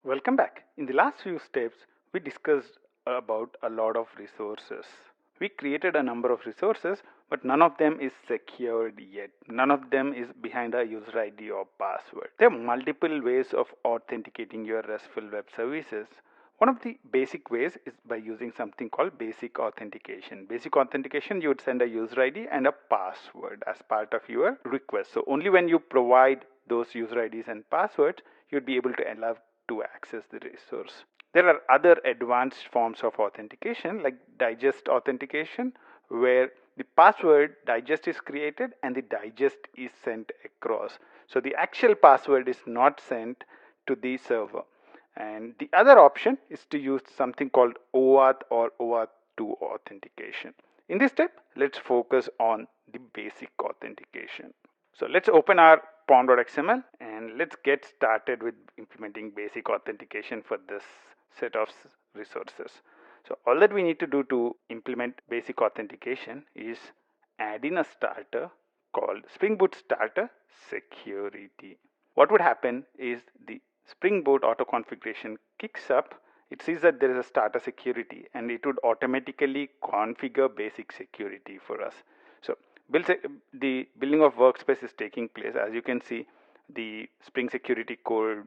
Welcome back. In the last few steps, we discussed about a lot of resources. We created a number of resources, but none of them is secured yet. None of them is behind a user ID or password. There are multiple ways of authenticating your RESTful web services. One of the basic ways is by using something called basic authentication. Basic authentication, you would send a user ID and a password as part of your request. So only when you provide those user IDs and passwords, you'd be able to allow to access the resource. There are other advanced forms of authentication like digest authentication, where the password digest is created and the digest is sent across. So the actual password is not sent to the server. And the other option is to use something called OAuth or OAuth 2 authentication. In this step, let's focus on the basic authentication. So let's open our pom.xml and let's get started with implementing basic authentication for this set of resources. So all that we need to do to implement basic authentication is add in a starter called Spring Boot Starter Security. What would happen is the Spring Boot auto configuration kicks up. It sees that there is a starter security and it would automatically configure basic security for us. So the building of workspace is taking place. As you can see, the Spring Security code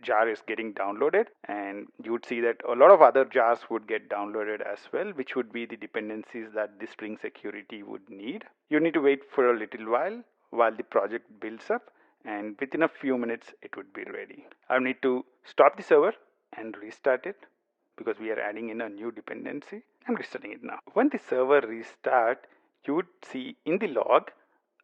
jar is getting downloaded, and you would see that a lot of other jars would get downloaded as well, which would be the dependencies that the Spring Security would need. You need to wait for a little while the project builds up, and within a few minutes it would be ready. I need to stop the server and restart it because we are adding in a new dependency. I'm restarting it now. When the server restart, you would see in the log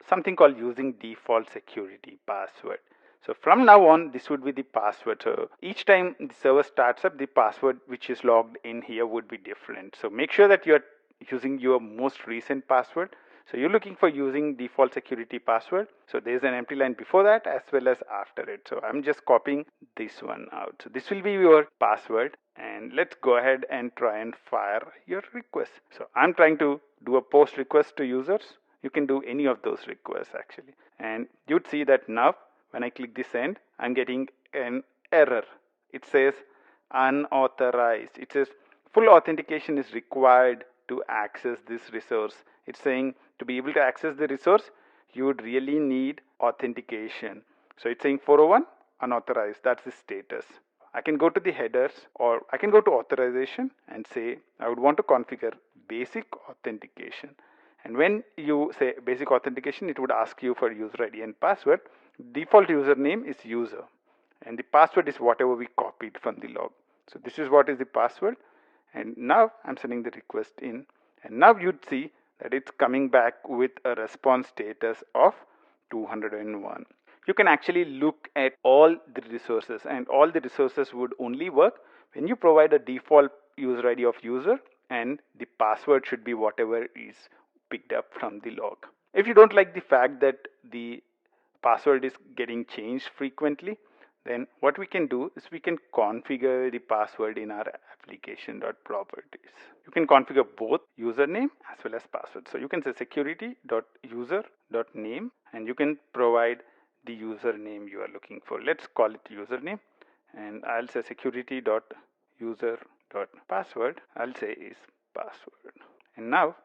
something called using default security password. So from now on, this would be the password. So each time the server starts up, the password which is logged in here would be different. So make sure that you are using your most recent password. So you're looking for using default security password. So there's an empty line before that as well as after it. So I'm just copying this one out. So this will be your password, and let's go ahead and try and fire your request. So I'm trying to do a post request to users. You can do any of those requests actually. And you'd see that now when I click the send, I'm getting an error. It says unauthorized. It says full authentication is required to access this resource. It's saying to be able to access the resource, you would really need authentication. So it's saying 401 unauthorized. That's the status. I can go to the headers, or I can go to authorization and say I would want to configure basic authentication. And when you say basic authentication, it would ask you for user ID and password. Default username is user, and the password is whatever we copied from the log. So this is what is the password, and now I'm sending the request in, and now you'd see that it's coming back with a response status of 201. You can actually look at all the resources, and all the resources would only work when you provide a default user ID of user, and the password should be whatever is picked up from the log. If you don't like the fact that the password is getting changed frequently, then what we can do is we can configure the password in our application.properties. You can configure both username as well as password. So you can say security.user.name, and you can provide the username you are looking for. Let's call it username, and I'll say security.user.password. I'll say is password. And now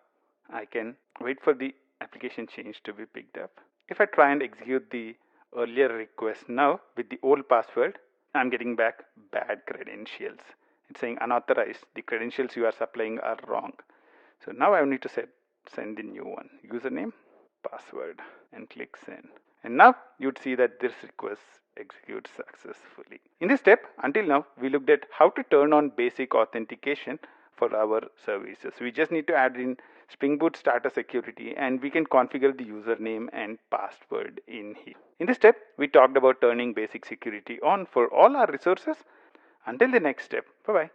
I can wait for the application change to be picked up. If I try and execute the earlier request now with the old password, I'm getting back bad credentials. It's saying unauthorized. The credentials you are supplying are wrong. So now I need to send the new one. Username, password, and click send. And now you'd see that this request executes successfully. In this step, until now, we looked at how to turn on basic authentication for our services. We just need to add in Spring Boot Starter Security, and we can configure the username and password in here. In this step, we talked about turning basic security on for all our resources. Until the next step, bye-bye.